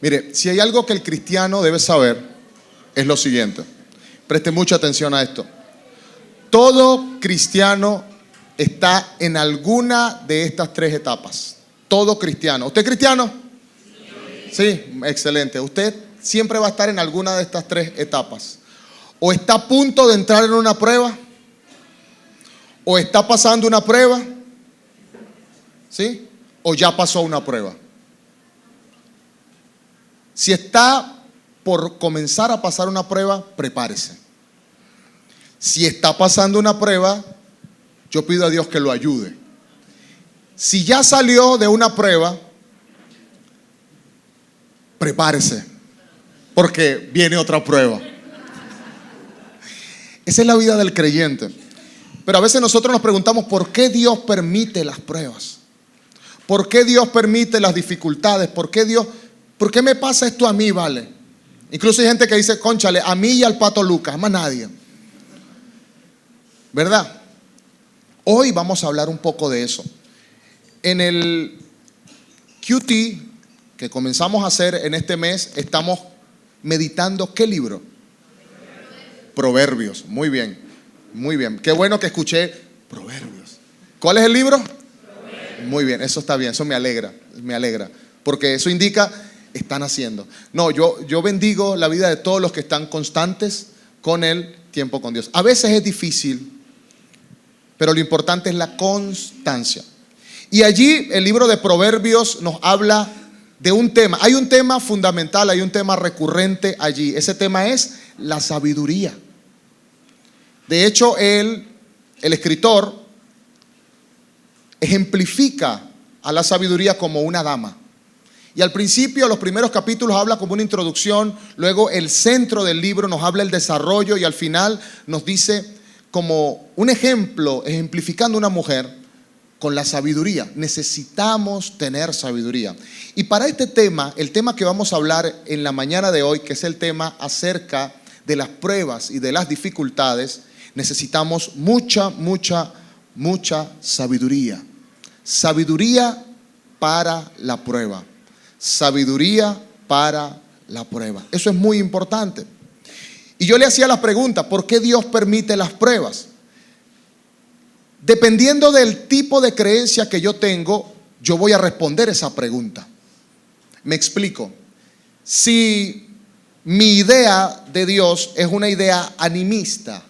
Mire, si hay algo que el cristiano debe saber, es lo siguiente. Preste mucha atención a esto. Todo cristiano está en alguna de estas tres etapas. Todo cristiano. ¿Usted es cristiano? Sí, excelente. Usted siempre va a estar en alguna de estas tres etapas. O está a punto de entrar en una prueba, o está pasando una prueba, ¿sí? O ya pasó una prueba. Si está por comenzar a pasar una prueba, prepárese. Si está pasando una prueba, yo pido a Dios que lo ayude. Si ya salió de una prueba, prepárese, porque viene otra prueba. Esa es la vida del creyente. Pero a veces nosotros nos preguntamos ¿por qué Dios permite las pruebas? ¿Por qué Dios permite las dificultades? ¿Por qué me pasa esto a mí, vale? Incluso hay gente que dice, cónchale, a mí y al Pato Lucas, más nadie. ¿Verdad? Hoy vamos a hablar un poco de eso. En el QT que comenzamos a hacer en este mes, estamos meditando ¿qué libro? Proverbios. Muy bien, muy bien. Qué bueno que escuché Proverbios. ¿Cuál es el libro? Proverbios. Muy bien, eso está bien, eso me alegra, porque eso indica están haciendo. No, yo bendigo la vida de todos los que están constantes con el tiempo con Dios. A veces es difícil, pero lo importante es la constancia. Y allí el libro de Proverbios nos habla de un tema. Hay un tema fundamental, hay un tema recurrente allí. Ese tema es la sabiduría. De hecho, el escritor ejemplifica a la sabiduría como una dama. Y al principio, los primeros capítulos habla como una introducción, luego el centro del libro nos habla el desarrollo y al final nos dice como un ejemplo, ejemplificando una mujer con la sabiduría. Necesitamos tener sabiduría. Y para este tema, el tema que vamos a hablar en la mañana de hoy, que es el tema acerca de las pruebas y de las dificultades, necesitamos mucha sabiduría. Sabiduría para la prueba. Sabiduría para la prueba. Eso es muy importante. Y yo le hacía la pregunta, ¿por qué Dios permite las pruebas? Dependiendo del tipo de creencia que yo tengo, yo voy a responder esa pregunta. Me explico. Si mi idea de Dios es una idea animista,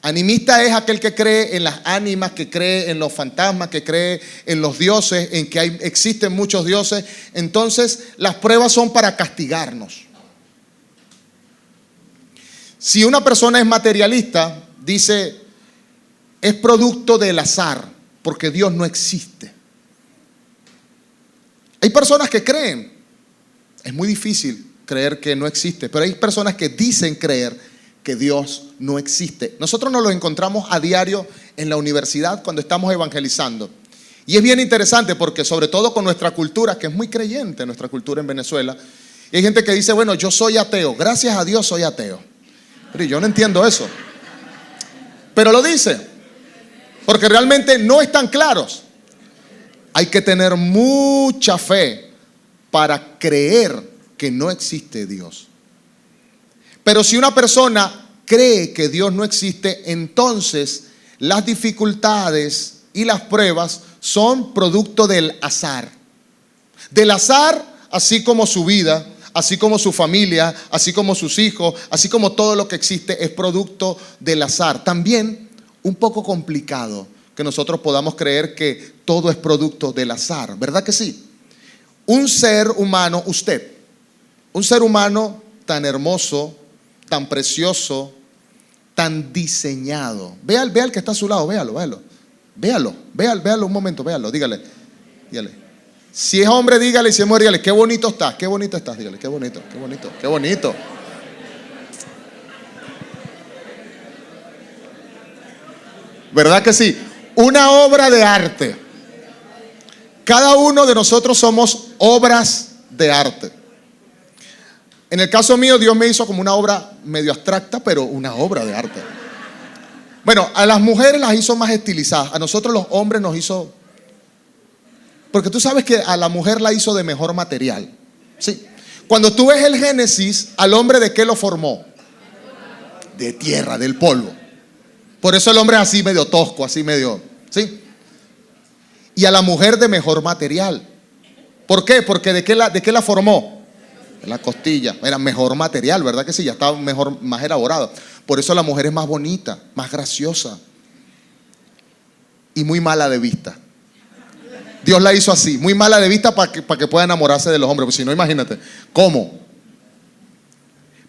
animista es aquel que cree en las ánimas, que cree en los fantasmas, que cree en los dioses, en que existen muchos dioses. Entonces las pruebas son para castigarnos. Si una persona es materialista, dice, es producto del azar, porque Dios no existe. Hay personas que creen, es muy difícil creer que no existe, pero hay personas que dicen creer que Dios no existe. Nosotros nos lo encontramos a diario en la universidad cuando estamos evangelizando. Y es bien interesante porque sobre todo con nuestra cultura, que es muy creyente, nuestra cultura en Venezuela, y hay gente que dice, bueno, yo soy ateo, gracias a Dios soy ateo. Pero yo no entiendo eso. Pero lo dice, porque realmente no están claros. Hay que tener mucha fe para creer que no existe Dios. Pero si una persona cree que Dios no existe, entonces las dificultades y las pruebas son producto del azar. Del azar, así como su vida, así como su familia, así como sus hijos, así como todo lo que existe es producto del azar. También un poco complicado que nosotros podamos creer que todo es producto del azar, ¿verdad que sí? Un ser humano, usted, un ser humano tan hermoso, tan precioso, tan diseñado. Vea al que está a su lado, véalo un momento, véalo, dígale. Si es hombre, dígale, y si es mujer, dígale, qué bonito estás, dígale, qué bonito. ¿Verdad que sí? Una obra de arte. Cada uno de nosotros somos obras de arte. En el caso mío, Dios me hizo como una obra medio abstracta, pero una obra de arte. Bueno, a las mujeres las hizo más estilizadas. A nosotros los hombres nos hizo... Porque tú sabes que a la mujer la hizo de mejor material. Sí. Cuando tú ves el Génesis, ¿al hombre de qué lo formó? De tierra, del polvo. Por eso el hombre es así medio tosco, así medio, ¿sí? Y a la mujer de mejor material. ¿Por qué? Porque ¿de qué la formó? De la costilla. Era mejor material, ¿verdad que sí? Ya estaba mejor, más elaborado. Por eso la mujer es más bonita, más graciosa y muy mala de vista. Dios la hizo así, muy mala de vista para que pueda enamorarse de los hombres. Pues si no, imagínate, ¿cómo?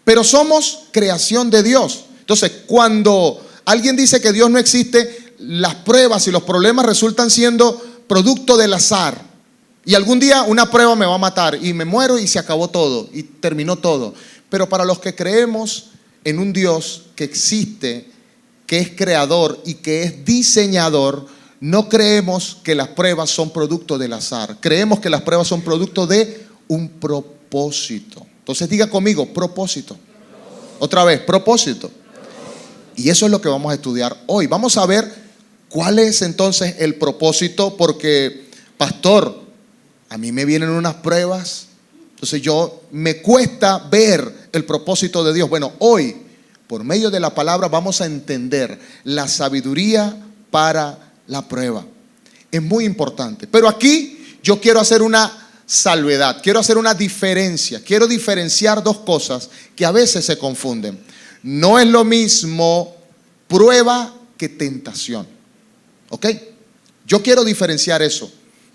Pero somos creación de Dios. Entonces, cuando alguien dice que Dios no existe, las pruebas y los problemas resultan siendo producto del azar. Y algún día una prueba me va a matar y me muero y se acabó todo y terminó todo. Pero para los que creemos en un Dios que existe, que es creador y que es diseñador, no creemos que las pruebas son producto del azar. Creemos que las pruebas son producto de un propósito. Entonces diga conmigo, propósito. Otra vez, propósito. Y eso es lo que vamos a estudiar hoy. Vamos a ver cuál es entonces el propósito, porque, pastor, a mí me vienen unas pruebas, entonces me cuesta ver el propósito de Dios. Bueno, hoy, por medio de la palabra, vamos a entender la sabiduría para la prueba. Es muy importante. Pero aquí yo quiero hacer una salvedad, quiero hacer una diferencia, quiero diferenciar dos cosas que a veces se confunden. No es lo mismo prueba que tentación. ¿Ok? Yo quiero diferenciar eso.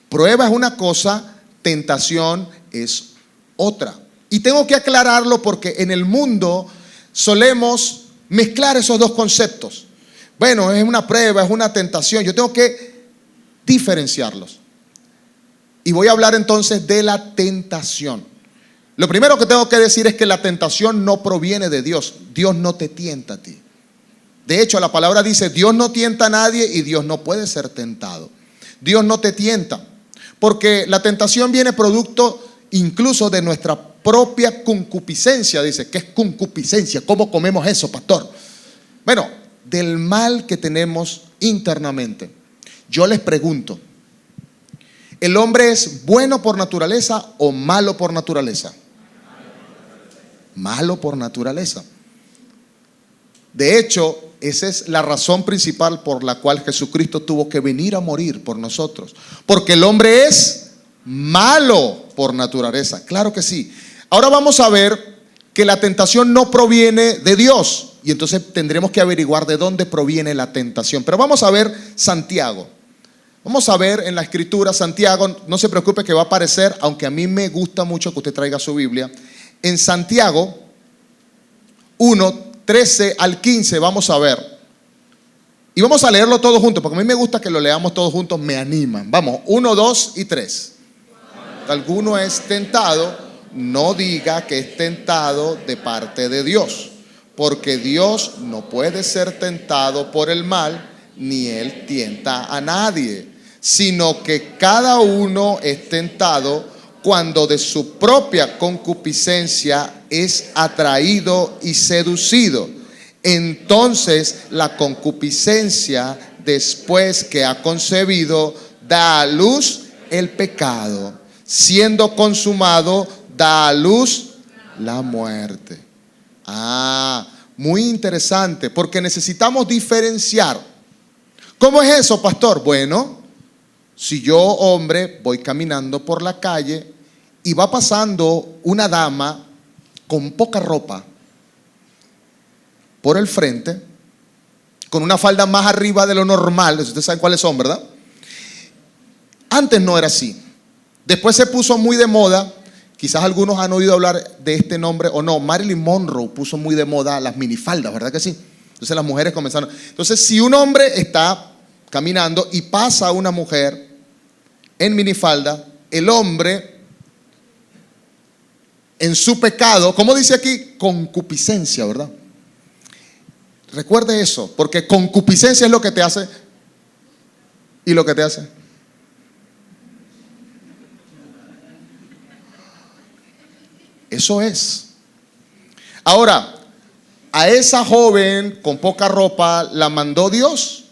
Prueba es una cosa, tentación es otra. Y tengo que aclararlo porque en el mundo solemos mezclar esos dos conceptos. Bueno, es una prueba, es una tentación. Yo tengo que diferenciarlos. Y voy a hablar entonces de la tentación. Lo primero que tengo que decir es que la tentación no proviene de Dios. Dios no te tienta a ti. De hecho, la palabra dice, Dios no tienta a nadie y Dios no puede ser tentado. Dios no te tienta. Porque la tentación viene producto incluso de nuestra propia concupiscencia. Dice, ¿qué es concupiscencia? ¿Cómo comemos eso, pastor? Bueno, del mal que tenemos internamente. Yo les pregunto, ¿el hombre es bueno por naturaleza o malo por naturaleza? Malo por naturaleza. De hecho, esa es la razón principal por la cual Jesucristo tuvo que venir a morir por nosotros. Porque el hombre es malo por naturaleza. Claro que sí. Ahora vamos a ver que la tentación no proviene de Dios. Y entonces tendremos que averiguar de dónde proviene la tentación. Pero vamos a ver Santiago. Vamos a ver en la escritura Santiago. No se preocupe que va a aparecer, aunque a mí me gusta mucho que usted traiga su Biblia. En Santiago 1, 13 al 15 vamos a ver. Y vamos a leerlo todos juntos, porque a mí me gusta que lo leamos todos juntos, me animan. Vamos, 1, 2 y 3. Alguno es tentado, no diga que es tentado de parte de Dios, porque Dios no puede ser tentado por el mal, ni Él tienta a nadie, sino que cada uno es tentado cuando de su propia concupiscencia es atraído y seducido. Entonces la concupiscencia, después que ha concebido, da a luz el pecado. Siendo consumado, da a luz la muerte. Muy interesante, porque necesitamos diferenciar. ¿Cómo es eso, pastor? Bueno, si yo, hombre, voy caminando por la calle y va pasando una dama con poca ropa por el frente, con una falda más arriba de lo normal, ustedes saben cuáles son, ¿verdad? Antes no era así. Después se puso muy de moda, quizás algunos han oído hablar de este nombre o no, Marilyn Monroe puso muy de moda las minifaldas, ¿verdad que sí? Entonces las mujeres comenzaron. Entonces, si un hombre está caminando y pasa una mujer en minifalda, el hombre en su pecado, ¿cómo dice aquí? Concupiscencia, ¿verdad? Recuerde eso, porque concupiscencia es lo que te hace y lo que te hace. Eso es. Ahora, a esa joven con poca ropa la mandó Dios.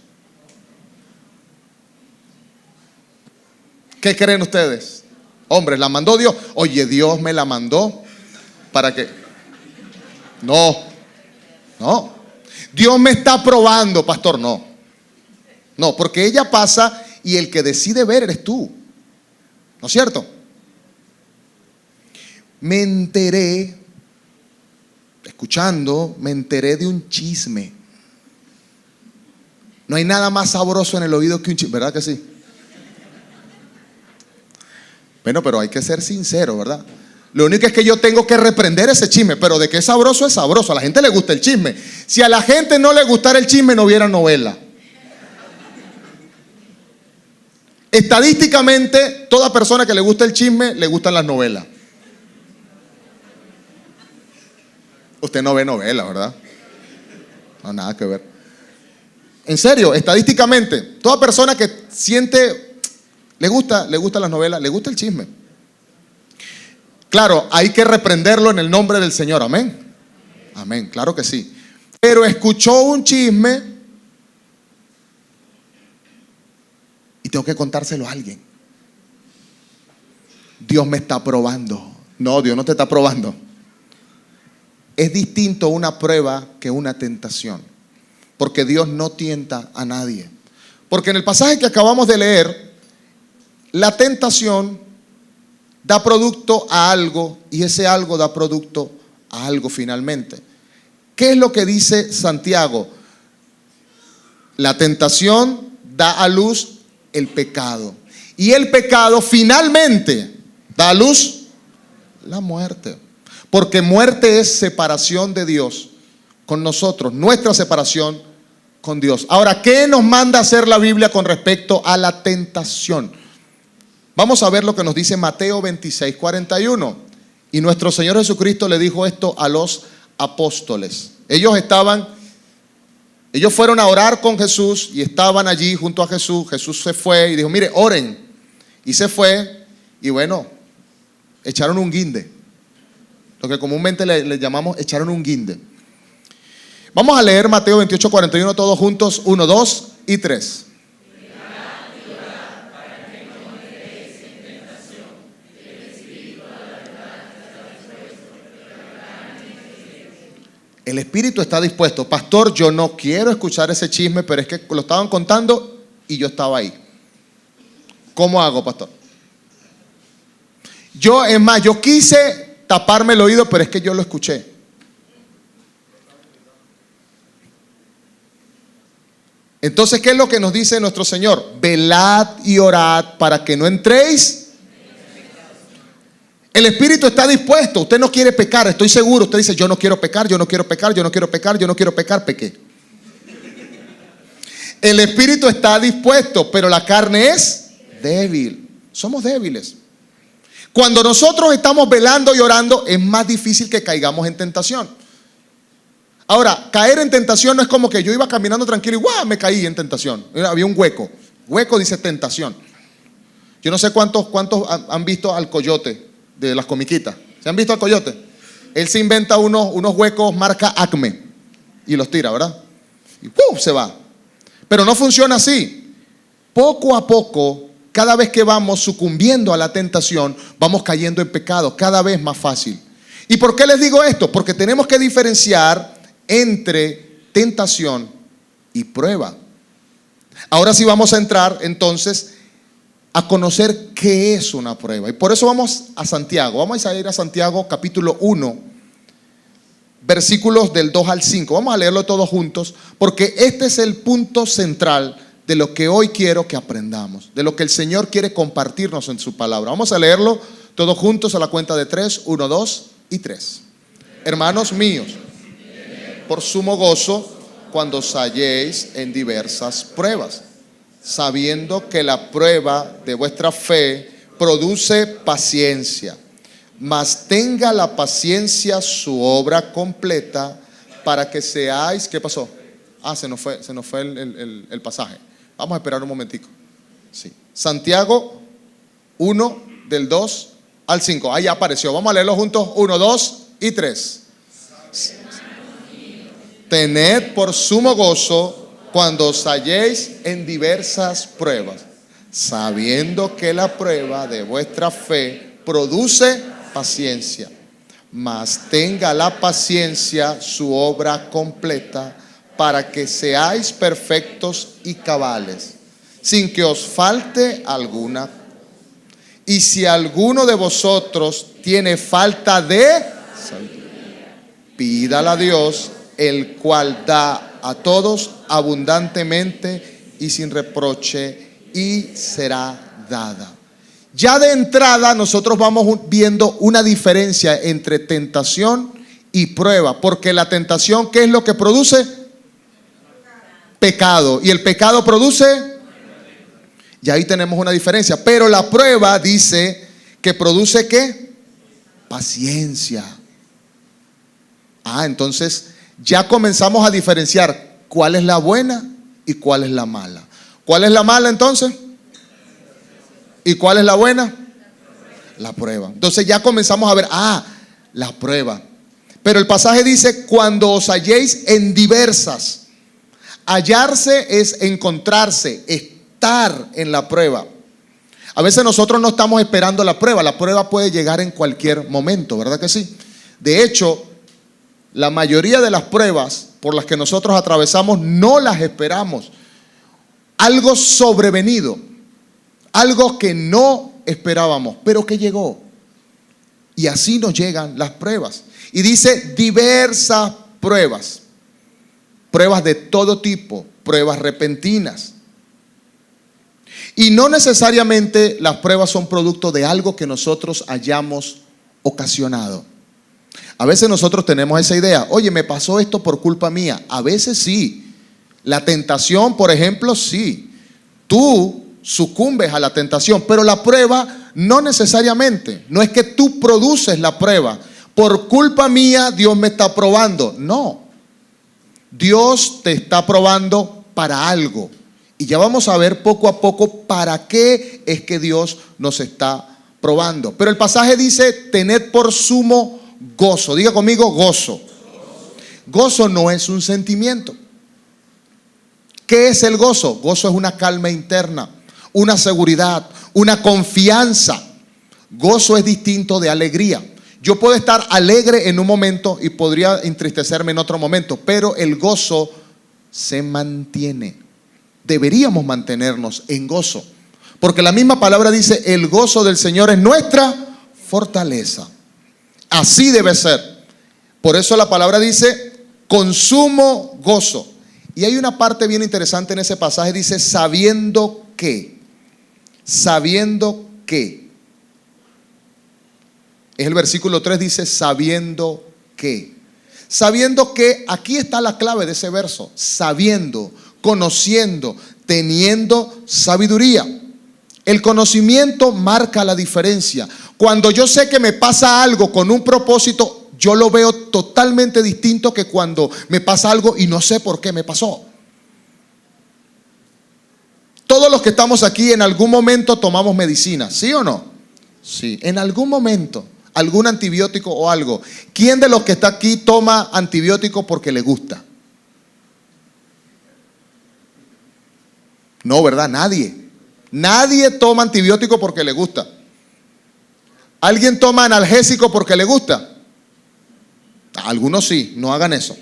¿Qué creen ustedes? Hombres, la mandó Dios. Oye, Dios me la mandó para que... No, no. Dios me está probando, pastor. No, no, porque ella pasa y el que decide ver eres tú. ¿No es cierto? Me enteré, escuchando, me enteré de un chisme. No hay nada más sabroso en el oído que un chisme, ¿verdad que sí? Bueno, pero hay que ser sincero, ¿verdad? Lo único es que yo tengo que reprender ese chisme, pero de que es sabroso, es sabroso. A la gente le gusta el chisme. Si a la gente no le gustara el chisme, no hubiera novela. Estadísticamente, toda persona que le gusta el chisme, le gustan las novelas. Usted no ve novelas, ¿verdad? No, nada que ver. En serio, estadísticamente, toda persona que siente, le gustan las novelas, le gusta el chisme. Claro, hay que reprenderlo en el nombre del Señor, amén. Amén, claro que sí. Pero escuchó un chisme y tengo que contárselo a alguien. Dios me está probando. No, Dios no te está probando. Es distinto una prueba que una tentación, porque Dios no tienta a nadie. Porque en el pasaje que acabamos de leer, la tentación da producto a algo y ese algo da producto a algo finalmente. ¿Qué es lo que dice Santiago? La tentación da a luz el pecado y el pecado finalmente da a luz la muerte. Porque muerte es separación de Dios con nosotros, nuestra separación con Dios. Ahora, ¿qué nos manda a hacer la Biblia con respecto a la tentación? Vamos a ver lo que nos dice Mateo 26, 41. Y nuestro Señor Jesucristo le dijo esto a los apóstoles. Ellos fueron a orar con Jesús y estaban allí junto a Jesús. Jesús se fue y dijo, mire, oren. Y se fue y bueno, echaron un guinde. Lo que comúnmente le llamamos echaron un guinde. Vamos a leer Mateo 28, 41 todos juntos, 1, 2 y 3. El espíritu está dispuesto. Pastor, yo no quiero escuchar ese chisme, pero es que lo estaban contando y yo estaba ahí. ¿Cómo hago, pastor? Yo quise taparme el oído, pero es que yo lo escuché. Entonces, ¿qué es lo que nos dice nuestro Señor? Velad y orad para que no entréis. El espíritu está dispuesto. Usted no quiere pecar, estoy seguro. Usted dice, yo no quiero pecar, yo no quiero pecar, yo no quiero pecar, yo no quiero pecar, pequé. El espíritu está dispuesto, pero la carne es débil. Somos débiles. Cuando nosotros estamos velando y orando, es más difícil que caigamos en tentación. Ahora, caer en tentación no es como que yo iba caminando tranquilo y ¡guau! Me caí en tentación. Había un hueco. Hueco dice tentación. Yo no sé cuántos han visto al coyote de las comiquitas. ¿Se han visto al coyote? Él se inventa unos huecos marca Acme y los tira, ¿verdad? Y se va. Pero no funciona así. Poco a poco, cada vez que vamos sucumbiendo a la tentación, vamos cayendo en pecado, cada vez más fácil. ¿Y por qué les digo esto? Porque tenemos que diferenciar entre tentación y prueba. Ahora sí vamos a entrar entonces a conocer qué es una prueba. Y por eso vamos a Santiago. Vamos a ir a Santiago capítulo 1, versículos del 2 al 5. Vamos a leerlo todos juntos, porque este es el punto central de lo que hoy quiero que aprendamos, de lo que el Señor quiere compartirnos en su palabra. Vamos a leerlo todos juntos a la cuenta de 3, 1, 2 y 3. Hermanos míos, por sumo gozo cuando os halléis en diversas pruebas, sabiendo que la prueba de vuestra fe produce paciencia. Mas tenga la paciencia su obra completa para que seáis... ¿Qué pasó? Se nos fue el pasaje. Vamos a esperar un momentico. Sí. Santiago 1, del 2 al 5. Ahí apareció. Vamos a leerlo juntos. 1, 2 y 3. Tened por sumo gozo cuando os halléis en diversas pruebas, sabiendo que la prueba de vuestra fe produce paciencia. Mas tenga la paciencia su obra completa, para que seáis perfectos y cabales, sin que os falte alguna. Y si alguno de vosotros tiene falta de sabiduría, pídala a Dios, el cual da a todos abundantemente y sin reproche, y será dada. Ya de entrada nosotros vamos viendo una diferencia entre tentación y prueba, porque la tentación, ¿qué es lo que produce? Pecado. Y el pecado produce, y ahí tenemos una diferencia. Pero la prueba dice que produce ¿qué? Paciencia. Entonces ya comenzamos a diferenciar cuál es la buena y cuál es la mala. ¿Cuál es la mala entonces? ¿Y cuál es la buena? La prueba. Entonces ya comenzamos a ver, la prueba. Pero el pasaje dice, cuando os halléis en diversas. Hallarse es encontrarse, estar en la prueba. A veces nosotros no estamos esperando la prueba puede llegar en cualquier momento, ¿verdad que sí? De hecho, la mayoría de las pruebas por las que nosotros atravesamos no las esperamos. Algo sobrevenido, algo que no esperábamos, pero que llegó. Y así nos llegan las pruebas. Y dice diversas pruebas. Pruebas de todo tipo, pruebas repentinas. Y no necesariamente las pruebas son producto de algo que nosotros hayamos ocasionado. A veces nosotros tenemos esa idea, oye, me pasó esto por culpa mía. A veces sí. La tentación, por ejemplo, sí. Tú sucumbes a la tentación, pero la prueba no necesariamente. No es que tú produces la prueba. Por culpa mía Dios me está probando. No. Dios te está probando para algo. Y ya vamos a ver poco a poco para qué es que Dios nos está probando. Pero el pasaje dice, tened por sumo gozo. Diga conmigo, gozo. Gozo no es un sentimiento. ¿Qué es el gozo? Gozo es una calma interna, una seguridad, una confianza. Gozo es distinto de alegría. Yo puedo estar alegre en un momento y podría entristecerme en otro momento, pero el gozo se mantiene. Deberíamos mantenernos en gozo, porque la misma palabra dice, el gozo del Señor es nuestra fortaleza. Así debe ser. Por eso la palabra dice, con sumo gozo. Y hay una parte bien interesante en ese pasaje, dice, sabiendo que. Es el versículo 3, dice, sabiendo que. Sabiendo que, aquí está la clave de ese verso. Sabiendo, conociendo, teniendo sabiduría. El conocimiento marca la diferencia. Cuando yo sé que me pasa algo con un propósito, yo lo veo totalmente distinto que cuando me pasa algo y no sé por qué me pasó. Todos los que estamos aquí en algún momento tomamos medicina, ¿sí o no? Sí, en algún momento, algún antibiótico o algo. ¿Quién de los que está aquí toma antibiótico porque le gusta? No, ¿verdad? Nadie. Nadie toma antibiótico porque le gusta. ¿Alguien toma analgésico porque le gusta? Algunos sí, no hagan eso.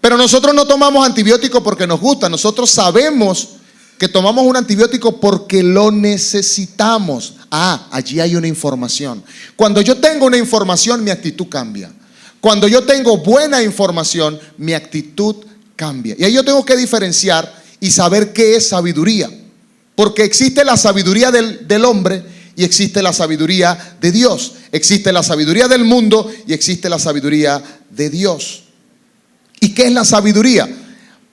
Pero nosotros no tomamos antibiótico porque nos gusta. Nosotros sabemos que tomamos un antibiótico porque lo necesitamos. Allí hay una información. Cuando yo tengo una información, mi actitud cambia. Cuando yo tengo buena información, mi actitud cambia. Y ahí yo tengo que diferenciar y saber qué es sabiduría. Porque existe la sabiduría del hombre y existe la sabiduría de Dios. Existe la sabiduría del mundo y existe la sabiduría de Dios. ¿Y qué es la sabiduría?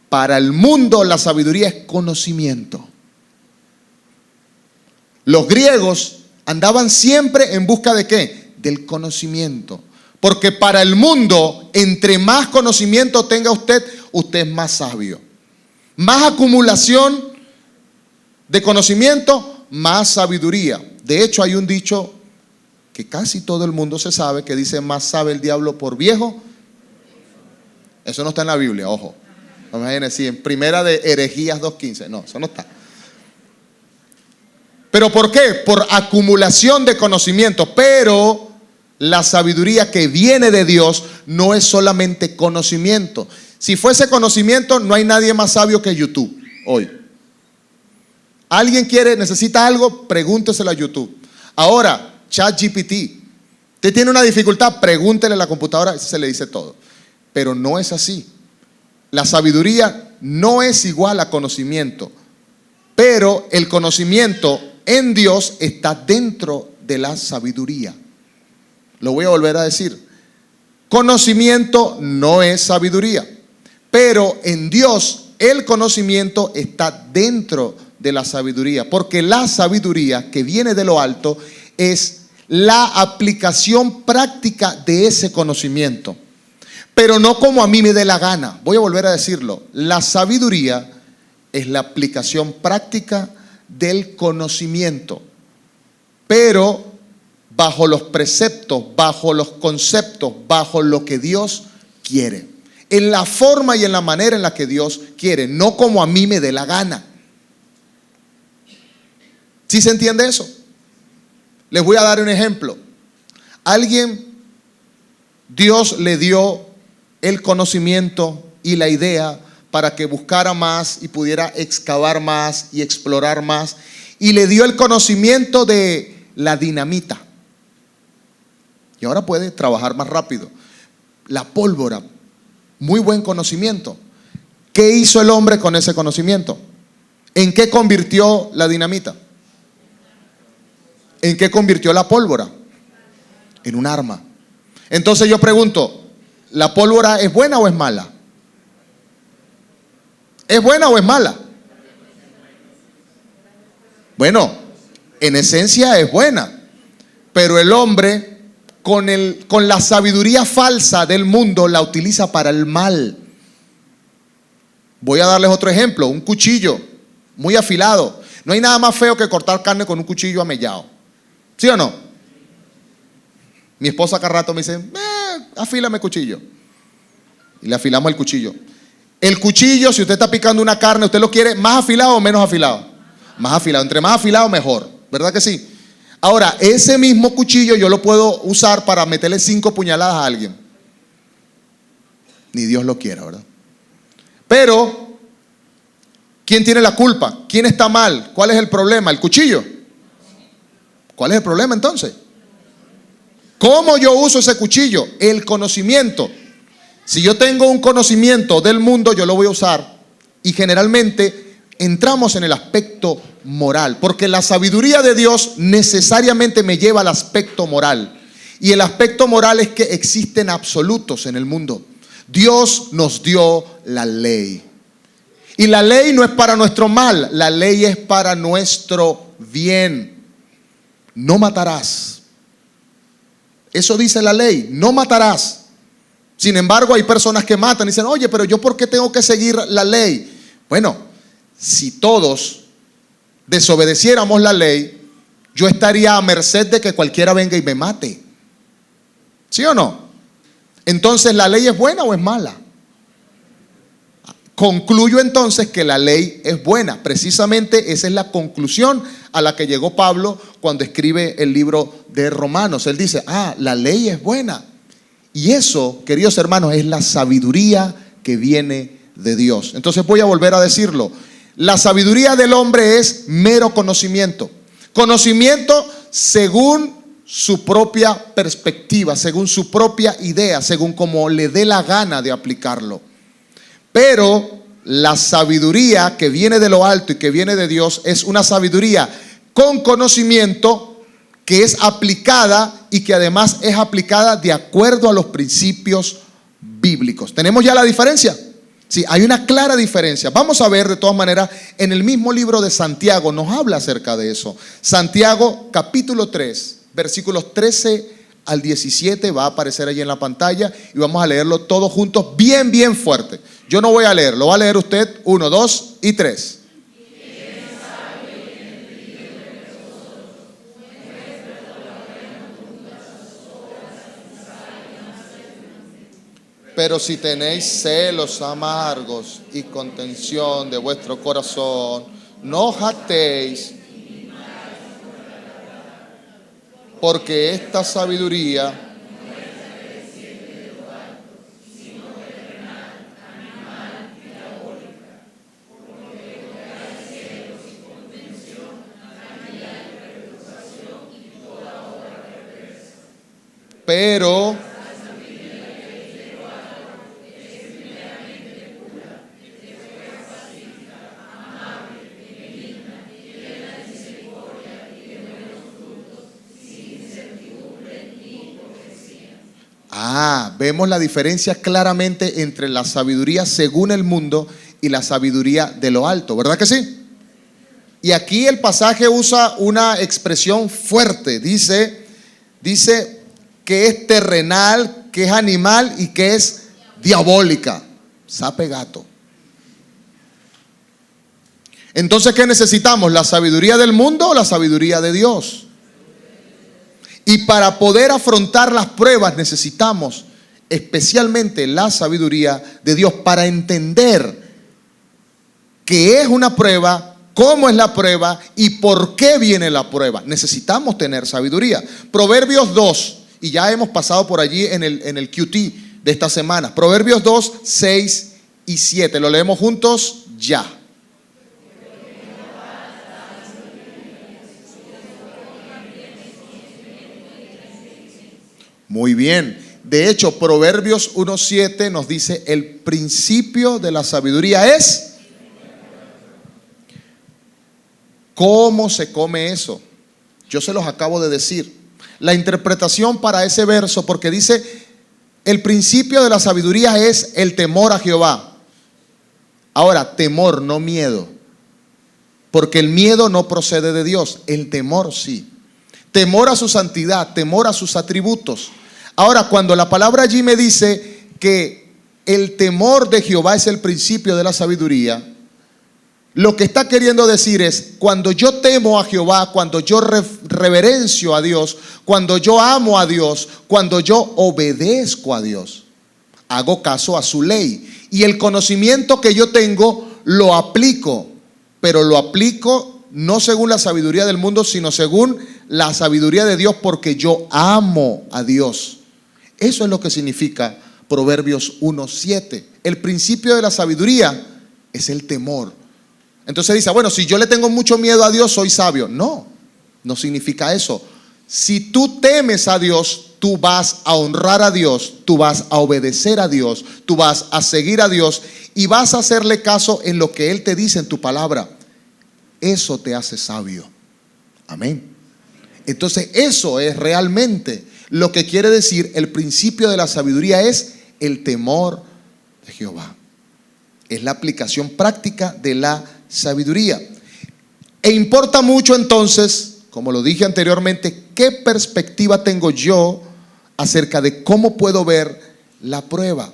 Para el mundo la sabiduría es conocimiento. Los griegos andaban siempre en busca de ¿qué? Del conocimiento. Porque para el mundo, entre más conocimiento tenga usted, usted es más sabio. Más acumulación de conocimiento, más sabiduría. De hecho, hay un dicho que casi todo el mundo se sabe, que dice, más sabe el diablo por viejo. Eso no está en la Biblia, ojo. Imagínense, en Primera de Herejías 2:15. No, eso no está. ¿Pero por qué? Por acumulación de conocimiento. Pero la sabiduría que viene de Dios no es solamente conocimiento. Si fuese conocimiento, no hay nadie más sabio que YouTube hoy. ¿Alguien necesita algo? Pregúnteselo a YouTube. Ahora, ChatGPT. Usted tiene una dificultad, pregúntele a la computadora, se le dice todo. Pero no es así. La sabiduría no es igual a conocimiento. Pero el conocimiento en Dios está dentro de la sabiduría. Lo voy a volver a decir. Conocimiento no es sabiduría. Pero en Dios el conocimiento está dentro de la sabiduría. Porque la sabiduría que viene de lo alto es la aplicación práctica de ese conocimiento. Pero no como a mí me dé la gana. Voy a volver a decirlo. La sabiduría es la aplicación práctica del conocimiento, pero bajo los preceptos, bajo los conceptos, bajo lo que Dios quiere, en la forma y en la manera en la que Dios quiere, no como a mí me dé la gana. ¿Sí se entiende eso? Les voy a dar un ejemplo. Dios le dio el conocimiento y la idea para que buscara más y pudiera excavar más y explorar más. Y le dio el conocimiento de la dinamita. Y ahora puede trabajar más rápido. La pólvora, muy buen conocimiento. ¿Qué hizo el hombre con ese conocimiento? ¿En qué convirtió la dinamita? ¿En qué convirtió la pólvora? En un arma. Entonces yo pregunto, ¿la pólvora es buena o es mala? ¿Es buena o es mala? Bueno, en esencia es buena. Pero el hombre, con la sabiduría falsa del mundo, la utiliza para el mal. Voy a darles otro ejemplo. Un cuchillo muy afilado. No hay nada más feo que cortar carne con un cuchillo amellado. ¿Sí o no? Mi esposa cada rato me dice, afílame el cuchillo. Y le afilamos el cuchillo. El cuchillo, si usted está picando una carne, ¿usted lo quiere más afilado o menos afilado? Más afilado. Entre más afilado, mejor. ¿Verdad que sí? Ahora, ese mismo cuchillo yo lo puedo usar para meterle 5 puñaladas a alguien. Ni Dios lo quiera, ¿verdad? Pero, ¿quién tiene la culpa? ¿Quién está mal? ¿Cuál es el problema? ¿El cuchillo? ¿Cuál es el problema entonces? ¿Cómo yo uso ese cuchillo? El conocimiento. Si yo tengo un conocimiento del mundo, yo lo voy a usar. Y generalmente entramos en el aspecto moral, porque la sabiduría de Dios necesariamente me lleva al aspecto moral. Y el aspecto moral es que existen absolutos en el mundo. Dios nos dio la ley. Y la ley no es para nuestro mal, la ley es para nuestro bien. No matarás. Eso dice la ley, no matarás. Sin embargo, hay personas que matan y dicen, oye, pero yo ¿por qué tengo que seguir la ley? Bueno, si todos desobedeciéramos la ley, yo estaría a merced de que cualquiera venga y me mate. ¿Sí o no? Entonces, ¿la ley es buena o es mala? Concluyo entonces que la ley es buena. Precisamente esa es la conclusión a la que llegó Pablo cuando escribe el libro de Romanos. Él dice, la ley es buena. Y eso, queridos hermanos, es la sabiduría que viene de Dios. Entonces voy a volver a decirlo. La sabiduría del hombre es mero conocimiento. Conocimiento según su propia perspectiva, según su propia idea, según como le dé la gana de aplicarlo. Pero la sabiduría que viene de lo alto y que viene de Dios es una sabiduría con conocimiento que es aplicada y que además es aplicada de acuerdo a los principios bíblicos. ¿Tenemos ya la diferencia? Sí, hay una clara diferencia. Vamos a ver de todas maneras, en el mismo libro de Santiago nos habla acerca de eso. Santiago capítulo 3, versículos 13 al 17 va a aparecer ahí en la pantalla y vamos a leerlo todos juntos bien, bien fuerte. Yo no voy a leer, lo va a leer usted. 1, 2 y 3. Pero si tenéis celos amargos y contención de vuestro corazón, no jactéis porque esta sabiduría pero vemos la diferencia claramente entre la sabiduría según el mundo y la sabiduría de lo alto, ¿verdad que sí? Y aquí el pasaje usa una expresión fuerte, dice que es terrenal, que es animal y que es diabólica. Sape gato. Entonces, ¿qué necesitamos? ¿La sabiduría del mundo o la sabiduría de Dios? Y para poder afrontar las pruebas necesitamos especialmente la sabiduría de Dios para entender qué es una prueba, cómo es la prueba y por qué viene la prueba. Necesitamos tener sabiduría. Proverbios 2, y ya hemos pasado por allí en el QT de esta semana. Proverbios 2, 6 y 7. Lo leemos juntos ya. Muy bien. De hecho, Proverbios 1:7 nos dice: el principio de la sabiduría es. ¿Cómo se come eso? Yo se los acabo de decir. La interpretación para ese verso, porque dice: el principio de la sabiduría es el temor a Jehová. Ahora, temor, no miedo. Porque el miedo no procede de Dios, el temor sí. Temor a su santidad, temor a sus atributos. Ahora, cuando la palabra allí me dice que el temor de Jehová es el principio de la sabiduría, lo que está queriendo decir es: cuando yo temo a Jehová, cuando yo reverencio a Dios, cuando yo amo a Dios, cuando yo obedezco a Dios, hago caso a su ley. Y el conocimiento que yo tengo lo aplico, pero lo aplico no según la sabiduría del mundo, sino según la sabiduría de Dios, porque yo amo a Dios. Eso es lo que significa Proverbios 1:7. El principio de la sabiduría es el temor. Entonces dice: bueno, si yo le tengo mucho miedo a Dios, soy sabio. No, no significa eso. Si tú temes a Dios, tú vas a honrar a Dios, tú vas a obedecer a Dios, tú vas a seguir a Dios y vas a hacerle caso en lo que Él te dice en tu palabra. Eso te hace sabio. Amén. Entonces eso es realmente lo que quiere decir el principio de la sabiduría, es el temor de Jehová. Es la aplicación práctica de la sabiduría. E importa mucho entonces, como lo dije anteriormente, qué perspectiva tengo yo acerca de cómo puedo ver la prueba.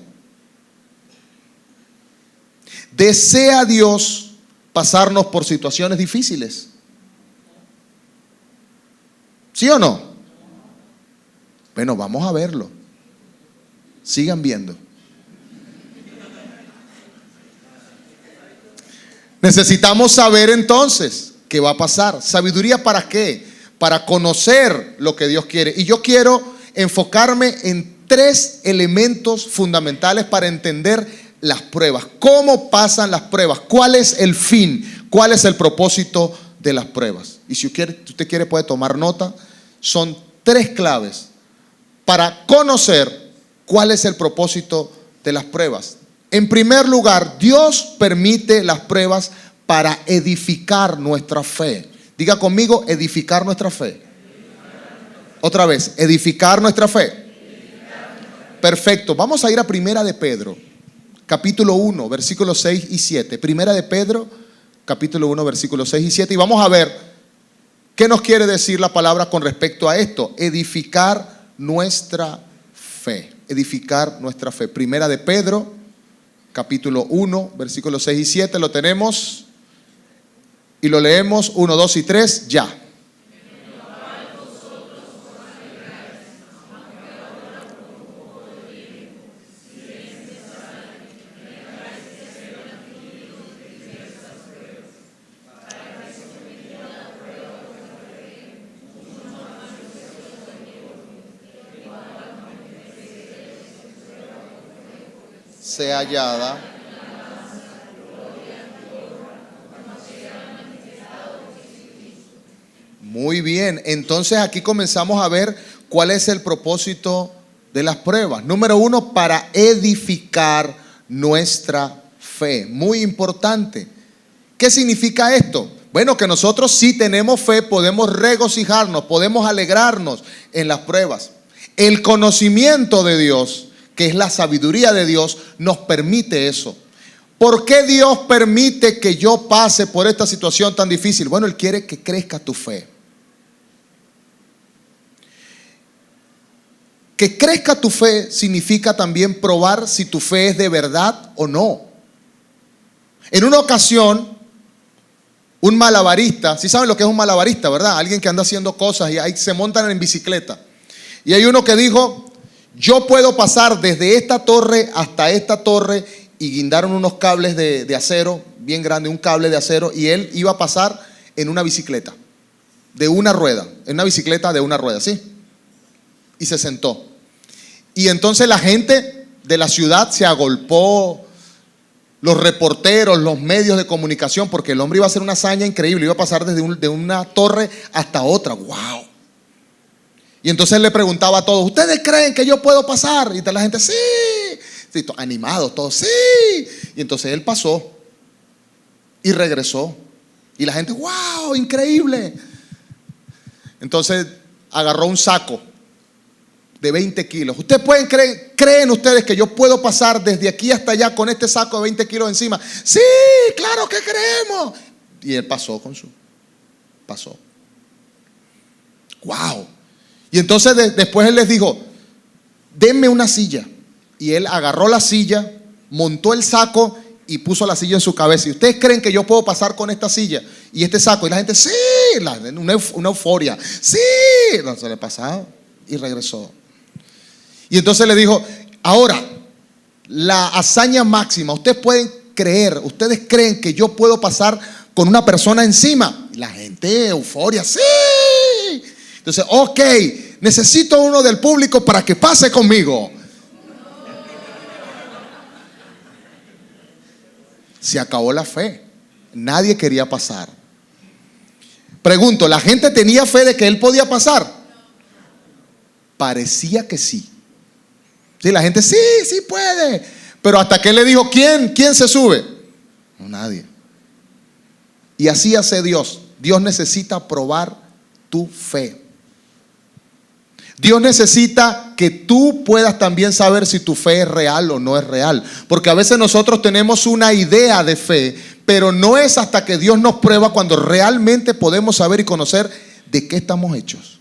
¿Desea Dios pasarnos por situaciones difíciles? ¿Sí o no? Bueno, vamos a verlo. Sigan viendo. Necesitamos saber entonces qué va a pasar. ¿Sabiduría para qué? Para conocer lo que Dios quiere. Y yo quiero enfocarme en 3 elementos fundamentales para entender las pruebas. ¿Cómo pasan las pruebas? ¿Cuál es el fin? ¿Cuál es el propósito de las pruebas? Y si usted quiere puede tomar nota. Son 3 claves para conocer cuál es el propósito de las pruebas. En primer lugar, Dios permite las pruebas para edificar nuestra fe. Diga conmigo: edificar nuestra fe. Otra vez, edificar nuestra fe. Perfecto, vamos a ir a Primera de Pedro, capítulo 1, versículos 6 y 7. Primera de Pedro, capítulo 1, versículos 6 y 7. Y vamos a ver qué nos quiere decir la palabra con respecto a esto. Edificar nuestra fe. Edificar nuestra fe. Primera de Pedro, capítulo 1, versículos 6 y 7. Lo tenemos y lo leemos 1, 2 y 3, ya. sea hallada. Muy bien, entonces aquí comenzamos a ver cuál es el propósito de las pruebas. Número 1, para edificar nuestra fe. Muy importante. ¿Qué significa esto? Bueno, que nosotros si tenemos fe podemos regocijarnos, podemos alegrarnos en las pruebas. El conocimiento de Dios, que es la sabiduría de Dios, nos permite eso. ¿Por qué Dios permite que yo pase por esta situación tan difícil? Bueno, Él quiere que crezca tu fe. Que crezca tu fe significa también probar si tu fe es de verdad o no. En una ocasión, un malabarista, ¿sí saben lo que es un malabarista, verdad? Alguien que anda haciendo cosas y ahí se montan en bicicleta. Y hay uno que dijo, yo puedo pasar desde esta torre hasta esta torre, y guindaron unos cables de acero, bien grande, un cable de acero, y él iba a pasar en una bicicleta, de una rueda, en una bicicleta de una rueda, ¿sí? Y se sentó. Y entonces la gente de la ciudad se agolpó, los reporteros, los medios de comunicación, porque el hombre iba a hacer una hazaña increíble, iba a pasar desde de una torre hasta otra. ¡Wow! Y entonces él le preguntaba a todos, ¿ustedes creen que yo puedo pasar? Y la gente, sí, sí, animados todos, sí. Y entonces él pasó y regresó. Y la gente, ¡wow! Increíble. Entonces agarró un saco de 20 kilos. ¿Ustedes creen ustedes que yo puedo pasar desde aquí hasta allá con este saco de 20 kilos encima? Sí, claro que creemos. Y él pasó pasó. Wow. Y entonces después él les dijo, denme una silla. Y él agarró la silla, montó el saco y puso la silla en su cabeza. ¿Y ustedes creen que yo puedo pasar con esta silla y este saco? Y la gente, sí, una euforia. Sí, no se le pasaba y regresó. Y entonces le dijo, ahora, la hazaña máxima, ustedes creen que yo puedo pasar con una persona encima. Y la gente, euforia, sí. Entonces, ok, necesito uno del público para que pase conmigo. Se acabó la fe. Nadie quería pasar. Pregunto, ¿la gente tenía fe de que él podía pasar? Parecía que sí. Sí, la gente, sí puede. Pero hasta que él le dijo, ¿quién se sube? No, nadie. Y así hace Dios. Dios necesita probar tu fe. Dios necesita que tú puedas también saber si tu fe es real o no es real. Porque a veces nosotros tenemos una idea de fe, pero no es hasta que Dios nos prueba cuando realmente podemos saber y conocer de qué estamos hechos.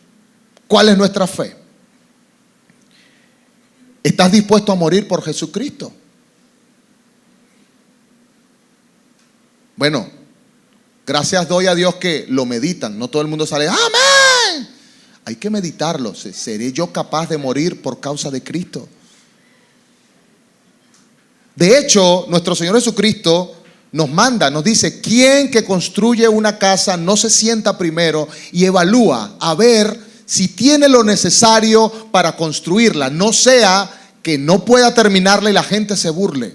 ¿Cuál es nuestra fe? ¿Estás dispuesto a morir por Jesucristo? Bueno, gracias doy a Dios que lo meditan. No todo el mundo sale, ¡amén! Hay que meditarlo. ¿Seré yo capaz de morir por causa de Cristo? De hecho, nuestro Señor Jesucristo nos manda, nos dice, ¿quién que construye una casa no se sienta primero y evalúa a ver si tiene lo necesario para construirla? No sea que no pueda terminarla y la gente se burle.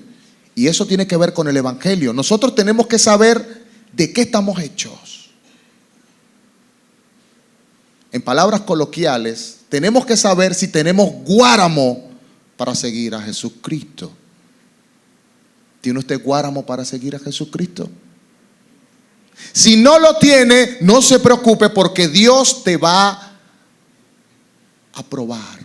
Y eso tiene que ver con el Evangelio. Nosotros tenemos que saber de qué estamos hechos. En palabras coloquiales, tenemos que saber si tenemos guáramo para seguir a Jesucristo. ¿Tiene usted guáramo para seguir a Jesucristo? Si no lo tiene, no se preocupe, porque Dios te va a probar.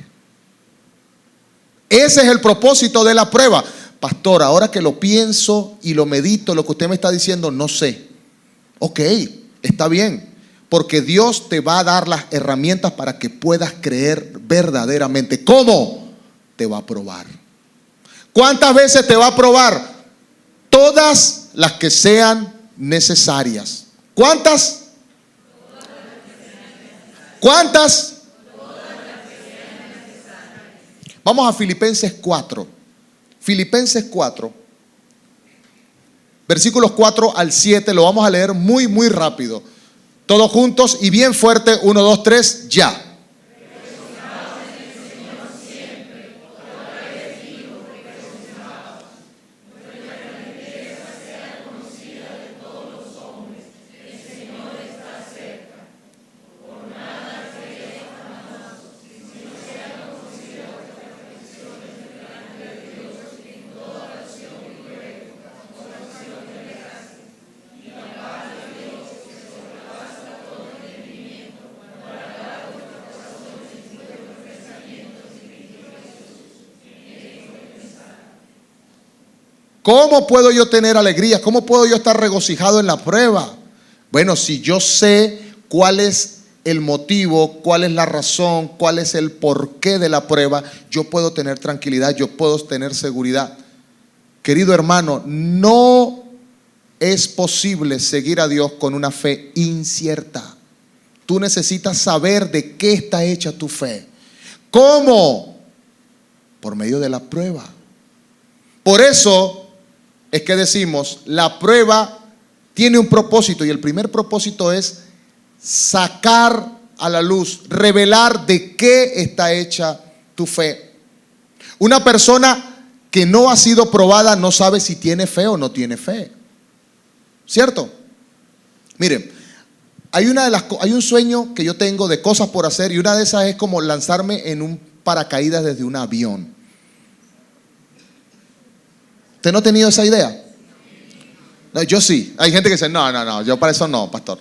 Ese es el propósito de la prueba. Pastor, ahora que lo pienso y lo medito, lo que usted me está diciendo, no sé. Ok, está bien. Porque Dios te va a dar las herramientas para que puedas creer verdaderamente. ¿Cómo? Te va a probar. ¿Cuántas veces te va a probar? Todas las que sean necesarias. ¿Cuántas? ¿Cuántas? Vamos a Filipenses 4. Filipenses 4. Versículos 4 al 7. Lo vamos a leer muy, muy rápido. Todos juntos y bien fuerte. 1, 2, 3, ya. ¿Cómo puedo yo tener alegría? ¿Cómo puedo yo estar regocijado en la prueba? Bueno, si yo sé cuál es el motivo, cuál es la razón, cuál es el porqué de la prueba, yo puedo tener tranquilidad, yo puedo tener seguridad. Querido hermano, no es posible seguir a Dios con una fe incierta. Tú necesitas saber de qué está hecha tu fe. ¿Cómo? Por medio de la prueba. Por eso es que decimos, la prueba tiene un propósito, y el primer propósito es sacar a la luz, revelar de qué está hecha tu fe. Una persona que no ha sido probada no sabe si tiene fe o no tiene fe. ¿Cierto? Miren, hay un sueño que yo tengo de cosas por hacer, y una de esas es como lanzarme en un paracaídas desde un avión. ¿Usted no ha tenido esa idea? No, yo sí. Hay gente que dice, no, yo para eso no, pastor.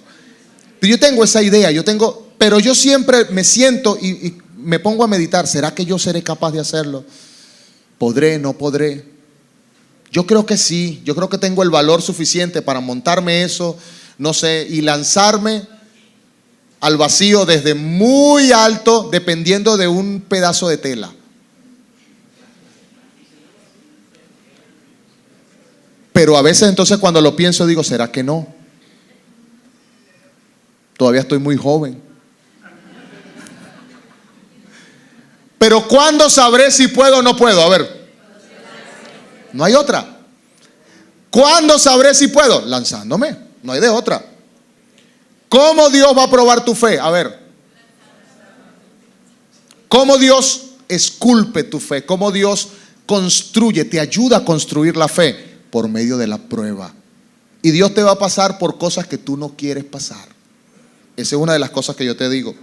Pero yo tengo esa idea, pero yo siempre me siento y me pongo a meditar. ¿Será que yo seré capaz de hacerlo? ¿Podré, no podré? Yo creo que sí. Yo creo que tengo el valor suficiente para montarme eso, no sé, y lanzarme al vacío desde muy alto, dependiendo de un pedazo de tela. Pero a veces entonces cuando lo pienso digo, ¿será que no? Todavía estoy muy joven. Pero ¿cuándo sabré si puedo o no puedo? A ver, no hay otra. ¿Cuándo sabré si puedo? Lanzándome, no hay de otra. ¿Cómo Dios va a probar tu fe? A ver, ¿cómo Dios esculpe tu fe? ¿Cómo Dios construye, te ayuda a construir la fe? Por medio de la prueba. Y Dios te va a pasar por cosas que tú no quieres pasar. Esa es una de las cosas que yo te digo.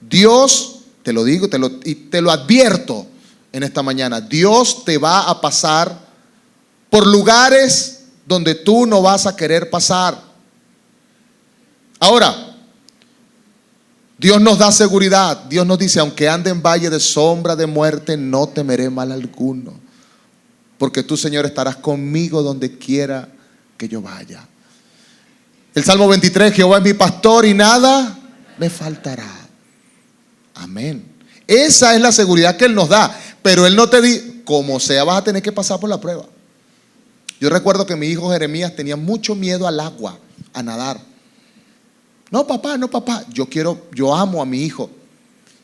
Dios, te lo digo y te lo advierto en esta mañana, Dios te va a pasar por lugares donde tú no vas a querer pasar. Ahora, Dios nos da seguridad. Dios nos dice, aunque ande en valle de sombra de muerte, no temeré mal alguno, porque tú, Señor, estarás conmigo donde quiera que yo vaya. El Salmo 23, Jehová es mi pastor y nada me faltará. Amén. Esa es la seguridad que Él nos da. Pero Él no te dice, como sea, vas a tener que pasar por la prueba. Yo recuerdo que mi hijo Jeremías tenía mucho miedo al agua, a nadar. No, papá. Yo amo a mi hijo.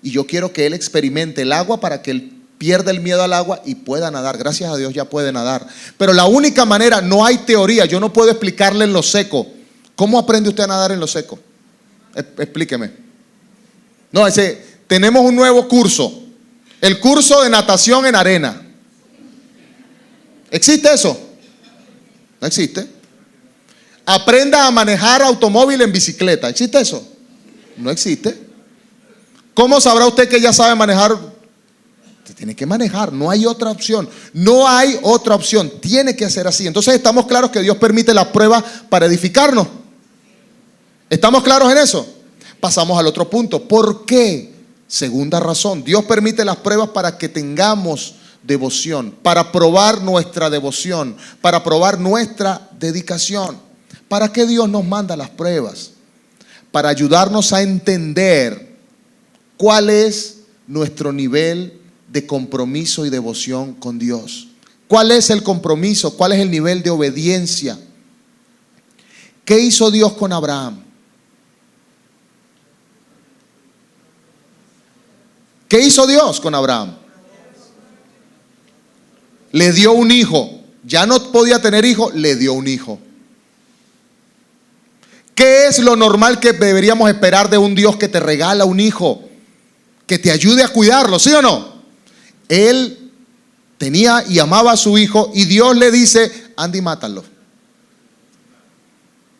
Y yo quiero que él experimente el agua para que él pierda el miedo al agua y pueda nadar. Gracias a Dios ya puede nadar. Pero la única manera, no hay teoría. Yo no puedo explicarle en lo seco. ¿Cómo aprende usted a nadar en lo seco? Explíqueme. No, tenemos un nuevo curso. El curso de natación en arena. ¿Existe eso? No existe. Aprenda a manejar automóvil en bicicleta. ¿Existe eso? No existe. ¿Cómo sabrá usted que ya sabe manejar? Usted tiene que manejar, no hay otra opción. No hay otra opción, tiene que ser así. Entonces estamos claros que Dios permite la prueba para edificarnos. ¿Estamos claros en eso? Pasamos al otro punto. ¿Por qué? Segunda razón, Dios permite las pruebas para que tengamos devoción, para probar nuestra devoción, para probar nuestra dedicación. ¿Para qué Dios nos manda las pruebas? Para ayudarnos a entender cuál es nuestro nivel de compromiso y devoción con Dios. ¿Cuál es el compromiso? ¿Cuál es el nivel de obediencia? ¿Qué hizo Dios con Abraham? ¿Qué hizo Dios con Abraham? Le dio un hijo. Ya no podía tener hijo, le dio un hijo. ¿Qué es lo normal que deberíamos esperar de un Dios que te regala un hijo? Que te ayude a cuidarlo, ¿sí o no? Él tenía y amaba a su hijo y Dios le dice, anda y mátalo.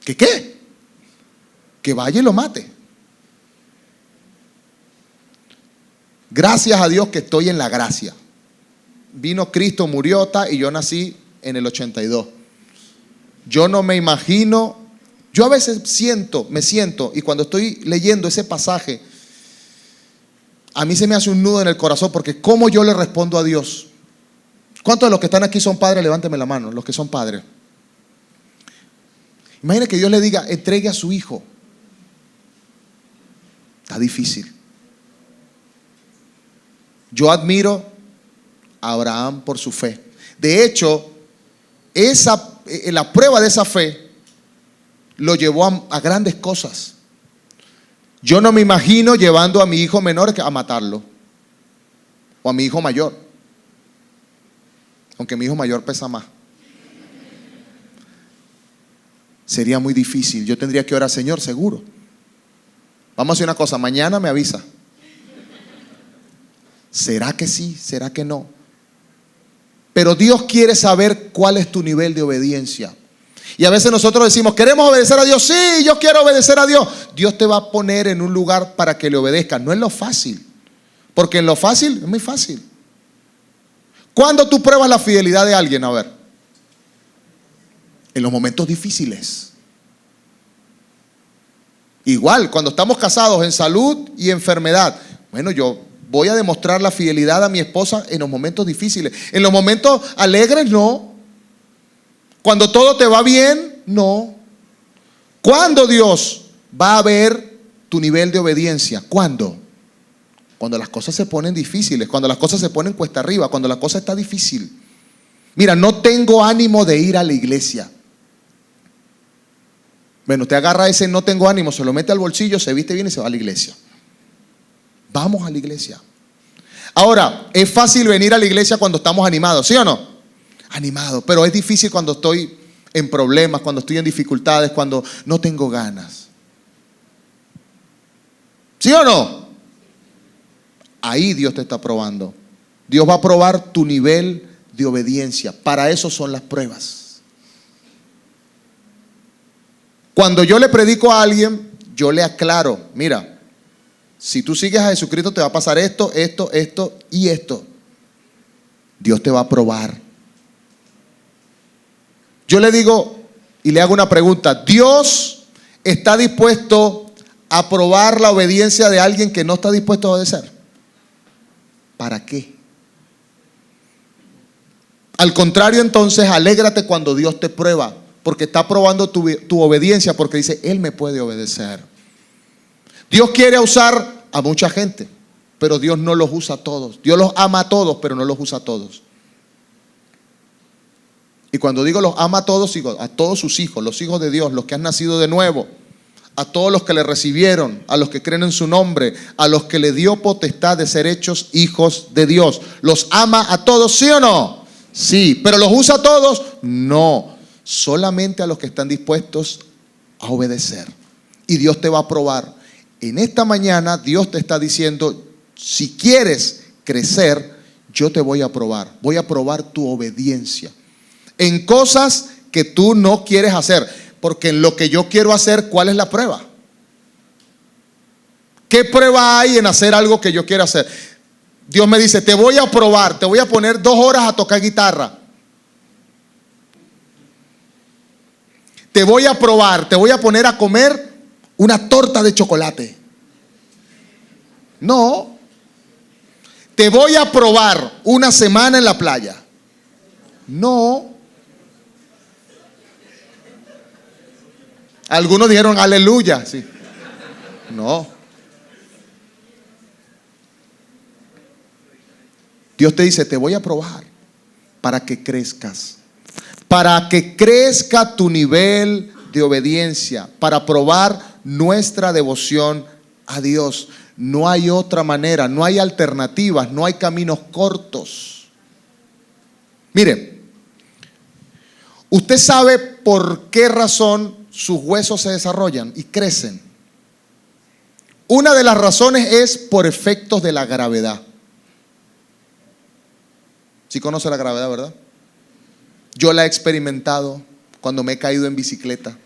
¿Que qué? Que vaya y lo mate. Gracias a Dios que estoy en la gracia. Vino Cristo, murió y yo nací en el 82. Yo no me imagino, yo a veces me siento y cuando estoy leyendo ese pasaje, a mí se me hace un nudo en el corazón porque ¿cómo yo le respondo a Dios? ¿Cuántos de los que están aquí son padres? Levánteme la mano, los que son padres. Imagine que Dios le diga, entregue a su hijo. Está difícil. Yo admiro a Abraham por su fe. De hecho, la prueba de esa fe lo llevó a grandes cosas. Yo no me imagino llevando a mi hijo menor a matarlo, o a mi hijo mayor, aunque mi hijo mayor pesa más. Sería muy difícil. Yo tendría que orar, Señor, seguro. Vamos a hacer una cosa, mañana me avisa. ¿Será que sí? ¿Será que no? Pero Dios quiere saber cuál es tu nivel de obediencia. Y a veces nosotros decimos, ¿queremos obedecer a Dios? Sí, yo quiero obedecer a Dios. Dios te va a poner en un lugar para que le obedezcas. No es lo fácil, porque en lo fácil es muy fácil. ¿Cuándo tú pruebas la fidelidad de alguien? A ver, en los momentos difíciles. Igual, cuando estamos casados en salud y enfermedad. Bueno, yo voy a demostrar la fidelidad a mi esposa en los momentos difíciles. En los momentos alegres, no. Cuando todo te va bien, no. ¿Cuándo Dios va a ver tu nivel de obediencia? ¿Cuándo? Cuando las cosas se ponen difíciles, cuando las cosas se ponen cuesta arriba, cuando la cosa está difícil. Mira, no tengo ánimo de ir a la iglesia. Bueno, usted agarra ese no tengo ánimo, se lo mete al bolsillo, se viste bien y se va a la iglesia. Vamos a la iglesia. Ahora, es fácil venir a la iglesia cuando estamos animados, ¿sí o no? Animado, pero es difícil cuando estoy en problemas, cuando estoy en dificultades, cuando no tengo ganas. ¿Sí o no? Ahí Dios te está probando. Dios va a probar tu nivel de obediencia. Para eso son las pruebas. Cuando yo le predico a alguien, yo le aclaro, mira, si tú sigues a Jesucristo te va a pasar esto, esto, esto y esto. Dios te va a probar. Yo le digo y le hago una pregunta. ¿Dios está dispuesto a probar la obediencia de alguien que no está dispuesto a obedecer? ¿Para qué? Al contrario, entonces, alégrate cuando Dios te prueba, porque está probando tu obediencia, porque dice, Él me puede obedecer. Dios quiere usar a mucha gente, pero Dios no los usa a todos. Dios los ama a todos, pero no los usa a todos. Y cuando digo los ama a todos, digo a todos sus hijos, los hijos de Dios, los que han nacido de nuevo, a todos los que le recibieron, a los que creen en su nombre, a los que le dio potestad de ser hechos hijos de Dios. ¿Los ama a todos, sí o no? Sí. ¿Pero los usa a todos? No. Solamente a los que están dispuestos a obedecer. Y Dios te va a probar. En esta mañana Dios te está diciendo, si quieres crecer, yo te voy a probar. Voy a probar tu obediencia en cosas que tú no quieres hacer. Porque en lo que yo quiero hacer, ¿cuál es la prueba? ¿Qué prueba hay en hacer algo que yo quiero hacer? Dios me dice, te voy a probar, te voy a poner 2 horas a tocar guitarra. Te voy a probar, te voy a poner a comer una torta de chocolate. No. Te voy a probar una semana en la playa. No. Algunos dijeron aleluya, sí. No. Dios te dice, te voy a probar para que crezcas. Para que crezca tu nivel de obediencia. Para probar nuestra devoción a Dios. No hay otra manera, no hay alternativas, no hay caminos cortos. Mire, usted sabe por qué razón sus huesos se desarrollan y crecen. Una de las razones es por efectos de la gravedad. ¿Sí conoce la gravedad, verdad? Yo la he experimentado cuando me he caído en bicicleta.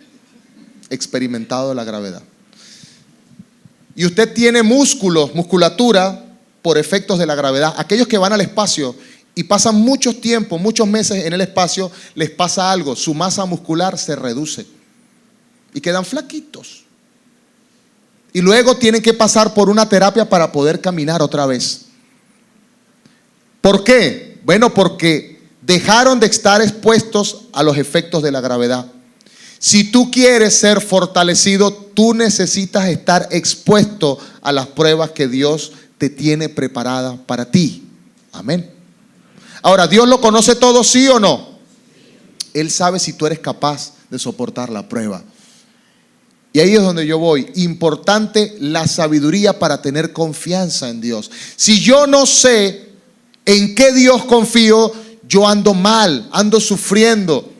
He experimentado la gravedad. Y usted tiene músculos, musculatura por efectos de la gravedad. Aquellos que van al espacio y pasan mucho tiempo, muchos meses en el espacio, les pasa algo. Su masa muscular se reduce y quedan flaquitos. Y luego tienen que pasar por una terapia para poder caminar otra vez. ¿Por qué? Bueno, porque dejaron de estar expuestos a los efectos de la gravedad. Si tú quieres ser fortalecido, tú necesitas estar expuesto a las pruebas que Dios te tiene preparadas para ti. Amén. Ahora, ¿Dios lo conoce todo, sí o no? Él sabe si tú eres capaz de soportar la prueba. Y ahí es donde yo voy. Importante la sabiduría para tener confianza en Dios. Si yo no sé en qué Dios confío, yo ando mal, ando sufriendo,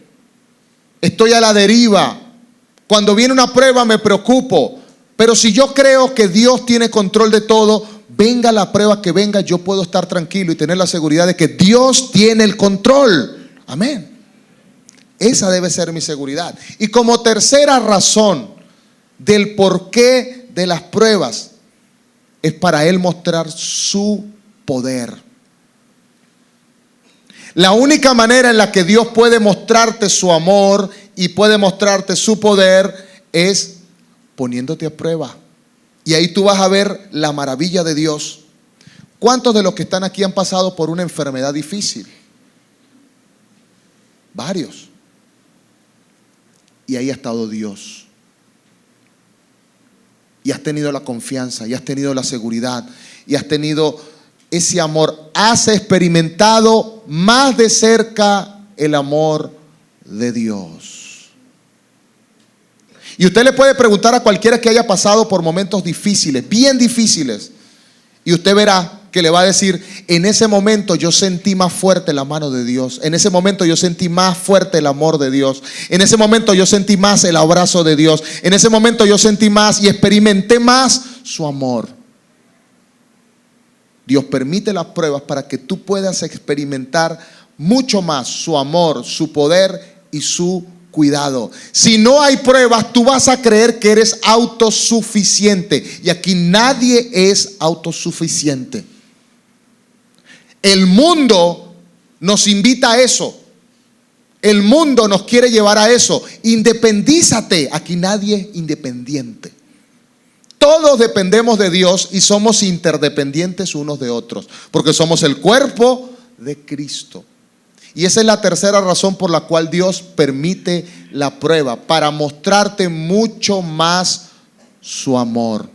estoy a la deriva. Cuando viene una prueba me preocupo. Pero si yo creo que Dios tiene control de todo, venga la prueba que venga, yo puedo estar tranquilo y tener la seguridad de que Dios tiene el control. Amén. Esa debe ser mi seguridad. Y como tercera razón del porqué de las pruebas, es para Él mostrar su poder. La única manera en la que Dios puede mostrarte su amor y puede mostrarte su poder es poniéndote a prueba. Y ahí tú vas a ver la maravilla de Dios. ¿Cuántos de los que están aquí han pasado por una enfermedad difícil? Varios. Y ahí ha estado Dios. Y has tenido la confianza, y has tenido la seguridad, y has tenido ese amor. Has experimentado más de cerca el amor de Dios. Y usted le puede preguntar a cualquiera que haya pasado por momentos difíciles, bien difíciles, y usted verá que le va a decir: en ese momento yo sentí más fuerte la mano de Dios. En ese momento yo sentí más fuerte el amor de Dios. En ese momento yo sentí más el abrazo de Dios. En ese momento yo sentí más y experimenté más su amor. Dios permite las pruebas para que tú puedas experimentar mucho más su amor, su poder y su cuidado. Si no hay pruebas, tú vas a creer que eres autosuficiente. Y aquí nadie es autosuficiente. El mundo nos invita a eso. El mundo nos quiere llevar a eso. Independízate. Aquí nadie es independiente. Todos dependemos de Dios y somos interdependientes unos de otros, porque somos el cuerpo de Cristo. Y esa es la tercera razón por la cual Dios permite la prueba, para mostrarte mucho más su amor.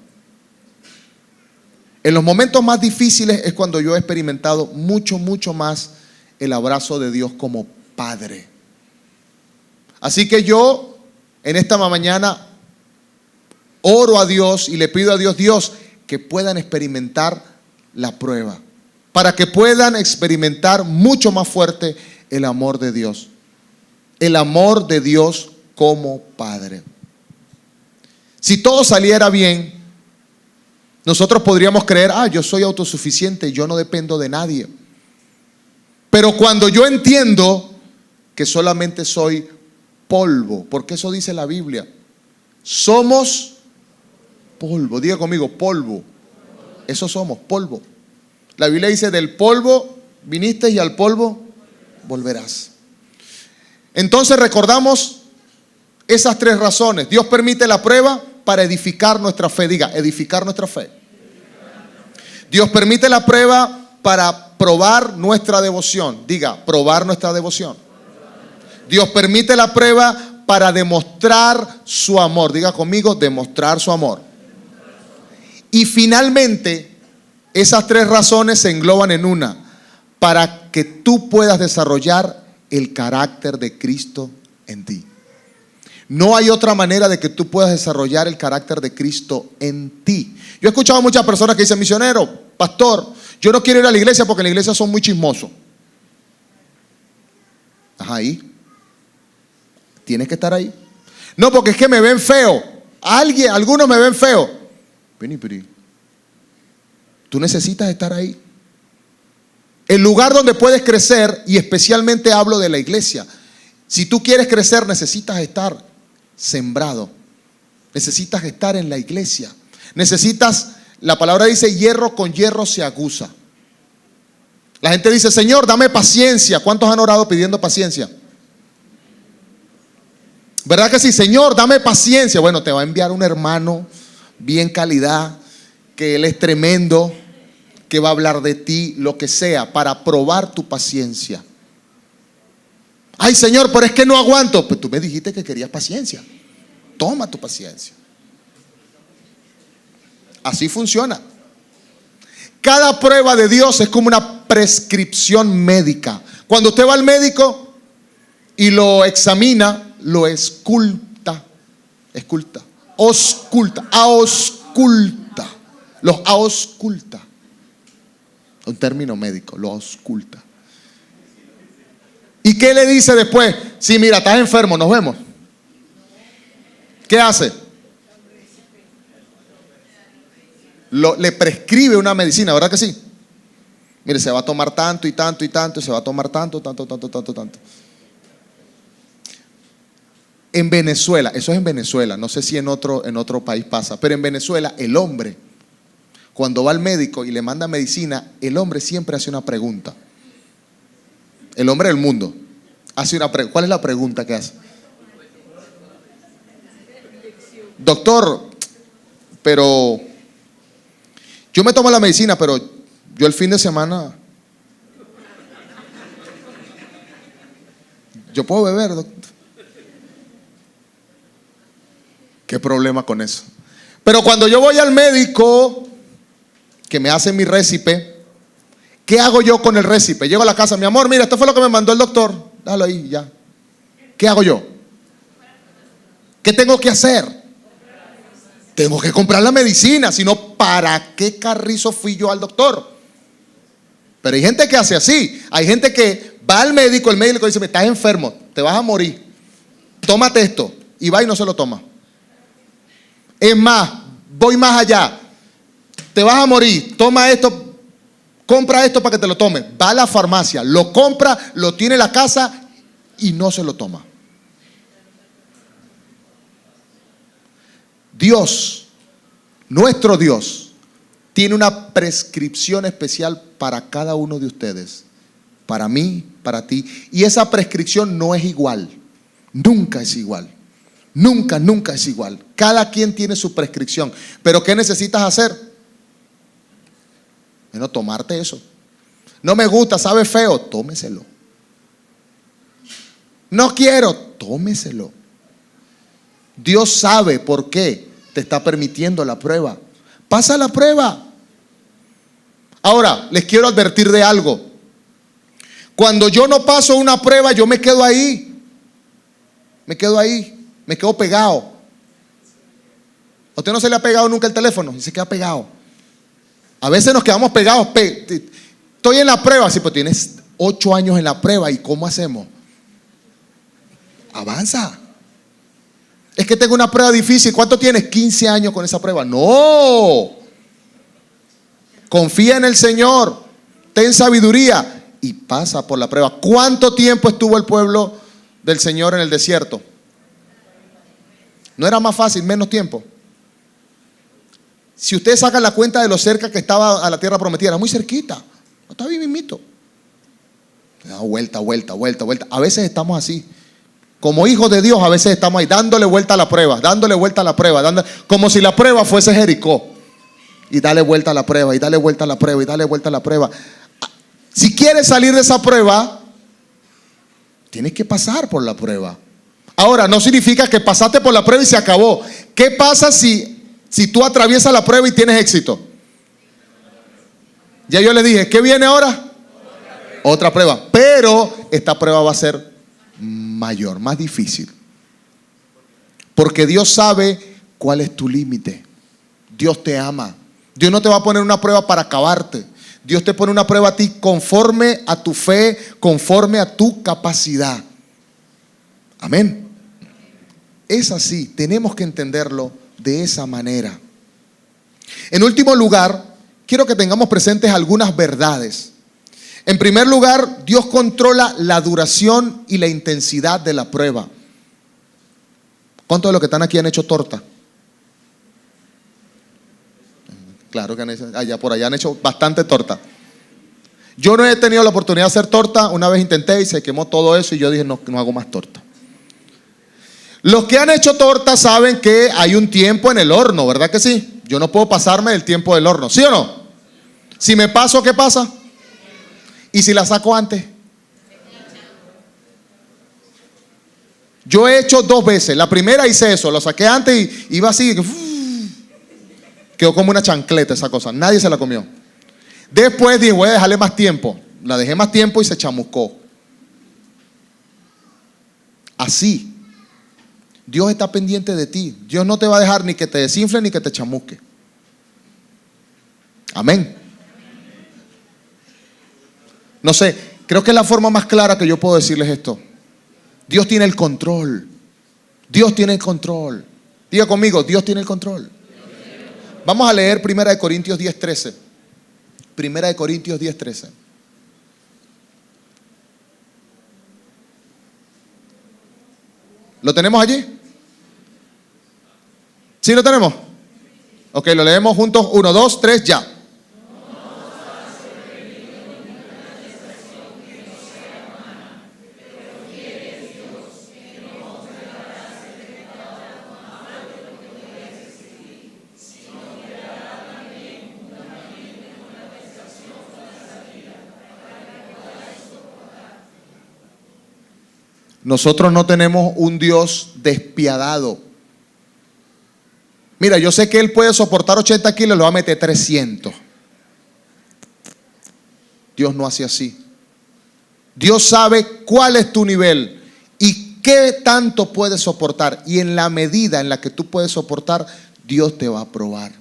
En los momentos más difíciles es cuando yo he experimentado mucho más el abrazo de Dios como Padre. Así que yo en esta mañana oro a Dios y le pido a Dios, Dios, que puedan experimentar la prueba, para que puedan experimentar mucho más fuerte el amor de Dios. El amor de Dios como Padre. Si todo saliera bien, nosotros podríamos creer: yo soy autosuficiente, yo no dependo de nadie. Pero cuando yo entiendo que solamente soy polvo, porque eso dice la Biblia, somos polvo. Diga conmigo, polvo. Eso somos, polvo. La Biblia dice: del polvo viniste y al polvo volverás. Entonces recordamos esas tres razones. Dios permite la prueba para edificar nuestra fe. Diga, edificar nuestra fe. Dios permite la prueba para probar nuestra devoción. Diga, probar nuestra devoción. Dios permite la prueba para demostrar su amor. Diga conmigo, demostrar su amor. Y finalmente, esas tres razones se engloban en una: para que tú puedas desarrollar el carácter de Cristo en ti. No hay otra manera de que tú puedas desarrollar el carácter de Cristo en ti. Yo he escuchado a muchas personas que dicen: misionero, pastor, yo no quiero ir a la iglesia porque en la iglesia son muy chismosos. Ajá, ahí. Tienes que estar ahí. No, porque es que me ven feo. Algunos me ven feo. Vení. Tú necesitas estar ahí. El lugar donde puedes crecer, y especialmente hablo de la iglesia. Si tú quieres crecer, necesitas estar sembrado. Necesitas estar en la iglesia. La palabra dice: hierro con hierro se aguza. La gente dice: Señor, dame paciencia. ¿Cuántos han orado pidiendo paciencia? ¿Verdad que sí? Señor, dame paciencia. Bueno, te va a enviar un hermano bien calidad, que él es tremendo, que va a hablar de ti, lo que sea, para probar tu paciencia. Ay, Señor, pero es que no aguanto. Pues tú me dijiste que querías paciencia. Toma tu paciencia. Así funciona. Cada prueba de Dios es como una prescripción médica. Cuando usted va al médico y lo examina, lo ausculta. Los ausculta. Un término médico, lo ausculta. ¿Y qué le dice después? Sí, mira, estás enfermo, nos vemos. ¿Qué hace? Le prescribe una medicina, ¿verdad que sí? Mire, se va a tomar tanto y tanto y tanto, y se va a tomar tanto. En Venezuela, eso es en Venezuela, no sé si en otro país pasa, pero en Venezuela el hombre, cuando va al médico y le manda medicina, el hombre siempre hace una pregunta. El hombre del mundo hace una pregunta. ¿Cuál es la pregunta que hace? Doctor, pero yo me tomo la medicina, pero yo el fin de semana yo puedo beber, doctor. ¿Qué problema con eso? Pero cuando yo voy al médico que me hace mi récipe, ¿qué hago yo con el récipe? Llego a la casa, mi amor, mira, esto fue lo que me mandó el doctor. Dale ahí, ya. ¿Qué hago yo? ¿Qué tengo que hacer? Tengo que comprar la medicina, si no, ¿para qué carrizo fui yo al doctor? Pero hay gente que hace así. Hay gente que va al médico, el médico dice, estás enfermo, te vas a morir, tómate esto, y va y no se lo toma. Es más, voy más allá, te vas a morir, toma esto, compra esto para que te lo tomes. Va a la farmacia, lo compra, lo tiene en la casa y no se lo toma. Dios, nuestro Dios, tiene una prescripción especial para cada uno de ustedes, para mí, para ti, y esa prescripción no es igual, nunca es igual, nunca es igual. Cada quien tiene su prescripción, pero ¿qué necesitas hacer? Bueno, tomarte eso. No me gusta, sabe feo, tómeselo. No quiero, tómeselo. Dios sabe por qué te está permitiendo la prueba. Pasa la prueba. Ahora, les quiero advertir de algo. Cuando yo no paso una prueba, yo me quedo ahí. Me quedo pegado. ¿A usted no se le ha pegado nunca el teléfono? Y se queda pegado. A veces nos quedamos pegados. Estoy en la prueba. Sí, pero tienes 8 años en la prueba. ¿Y cómo hacemos? Avanza. Es que tengo una prueba difícil. ¿Cuánto tienes? 15 años con esa prueba. No. Confía en el Señor. Ten sabiduría y pasa por la prueba. ¿Cuánto tiempo estuvo el pueblo del Señor en el desierto? ¿No era más fácil, menos tiempo? Si ustedes sacan la cuenta de lo cerca que estaba a la tierra prometida, era muy cerquita. No estaba bien mismito. Vuelta. A veces estamos así. Como hijos de Dios, a veces estamos ahí dándole vuelta a la prueba, como si la prueba fuese Jericó. Y dale vuelta a la prueba, y dale vuelta a la prueba, y dale vuelta a la prueba. Si quieres salir de esa prueba, tienes que pasar por la prueba. Ahora, no significa que pasaste por la prueba y se acabó. ¿Qué pasa si tú atraviesas la prueba y tienes éxito? Ya yo le dije, ¿qué viene ahora? Otra prueba. Pero esta prueba va a ser mayor, más difícil. Porque Dios sabe cuál es tu límite. Dios te ama. Dios no te va a poner una prueba para acabarte. Dios te pone una prueba a ti conforme a tu fe, conforme a tu capacidad. Amén. Es así, tenemos que entenderlo de esa manera. En último lugar, quiero que tengamos presentes algunas verdades. En primer lugar, Dios controla la duración y la intensidad de la prueba. ¿Cuántos de los que están aquí han hecho torta? Claro que han hecho, por allá han hecho bastante torta. Yo no he tenido la oportunidad de hacer torta. Una vez intenté y se quemó todo eso y yo dije, no hago más torta. Los que han hecho torta saben que hay un tiempo en el horno, ¿verdad que sí? Yo no puedo pasarme del tiempo del horno, ¿sí o no? Si me paso, ¿qué pasa? ¿Y si la saco antes? Yo he hecho 2 veces. La primera hice eso, lo saqué antes y iba así. Quedó como una chancleta esa cosa. Nadie se la comió. Después dije, voy a dejarle más tiempo. La dejé más tiempo y se chamuscó. Así. Dios está pendiente de ti. Dios no te va a dejar ni que te desinfle ni que te chamusque. Amén. No sé, creo que es la forma más clara que yo puedo decirles esto. Dios tiene el control. Dios tiene el control. Diga conmigo, Dios tiene el control. Vamos a leer 1 Corintios 10:13. 1 Corintios 10:13. ¿Lo tenemos allí? ¿Sí lo tenemos? Ok, lo leemos juntos. 1, 2, 3, ya. Nosotros no tenemos un Dios despiadado. Mira, yo sé que Él puede soportar 80 kilos, le va a meter 300. Dios no hace así. Dios sabe cuál es tu nivel y qué tanto puedes soportar. Y en la medida en la que tú puedes soportar, Dios te va a probar.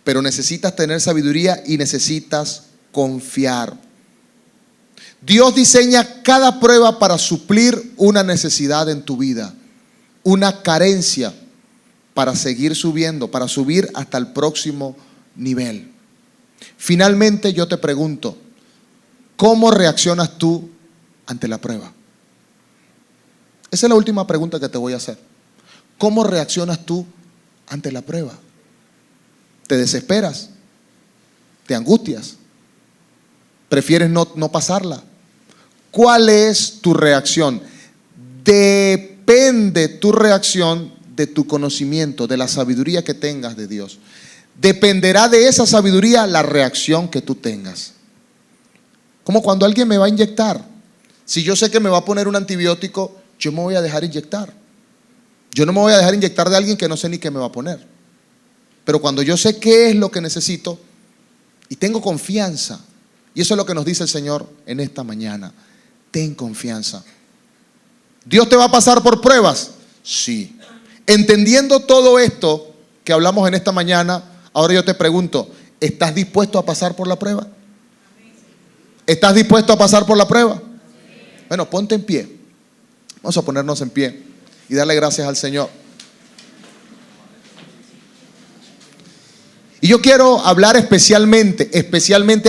Pero necesitas tener sabiduría y necesitas confiar. Dios diseña cada prueba para suplir una necesidad en tu vida, una carencia para seguir subiendo, para subir hasta el próximo nivel. Finalmente yo te pregunto, ¿cómo reaccionas tú ante la prueba? Esa es la última pregunta que te voy a hacer. ¿Cómo reaccionas tú ante la prueba? ¿Te desesperas? ¿Te angustias? ¿Prefieres no pasarla? ¿Cuál es tu reacción? Depende tu reacción de tu conocimiento, de la sabiduría que tengas de Dios. Dependerá de esa sabiduría la reacción que tú tengas. Como cuando alguien me va a inyectar. Si yo sé que me va a poner un antibiótico, yo me voy a dejar inyectar. Yo no me voy a dejar inyectar de alguien que no sé ni qué me va a poner. Pero cuando yo sé qué es lo que necesito y tengo confianza, y eso es lo que nos dice el Señor en esta mañana. Ten confianza. ¿Dios te va a pasar por pruebas? Sí. Entendiendo todo esto que hablamos en esta mañana, ahora yo te pregunto, ¿estás dispuesto a pasar por la prueba? ¿Estás dispuesto a pasar por la prueba? Bueno, ponte en pie. Vamos a ponernos en pie y darle gracias al Señor. Y yo quiero hablar especialmente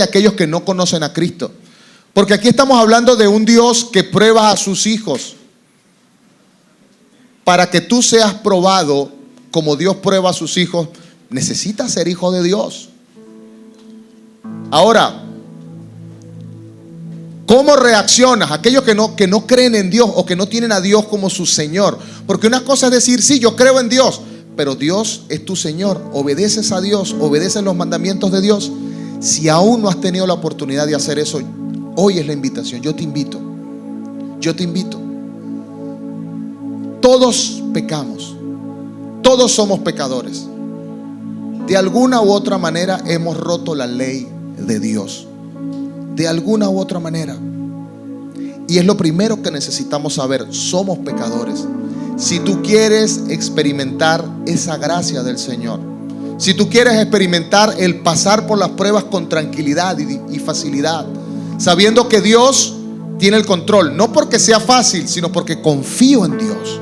a aquellos que no conocen a Cristo. Porque aquí estamos hablando de un Dios que prueba a sus hijos. Para que tú seas probado como Dios prueba a sus hijos, necesitas ser hijo de Dios. Ahora, ¿cómo reaccionas? Aquellos que no creen en Dios o que no tienen a Dios como su Señor. Porque una cosa es decir, sí, yo creo en Dios, pero Dios es tu Señor. Obedeces a Dios, obedeces los mandamientos de Dios. Si aún no has tenido la oportunidad de hacer eso, hoy es la invitación. Yo te invito. Todos pecamos. Todos somos pecadores. De alguna u otra manera hemos roto la ley de Dios. De alguna u otra manera. Y es lo primero que necesitamos saber. Somos pecadores. Si tú quieres experimentar esa gracia del Señor, si tú quieres experimentar el pasar por las pruebas con tranquilidad y facilidad, sabiendo que Dios tiene el control, no porque sea fácil, sino porque confío en Dios.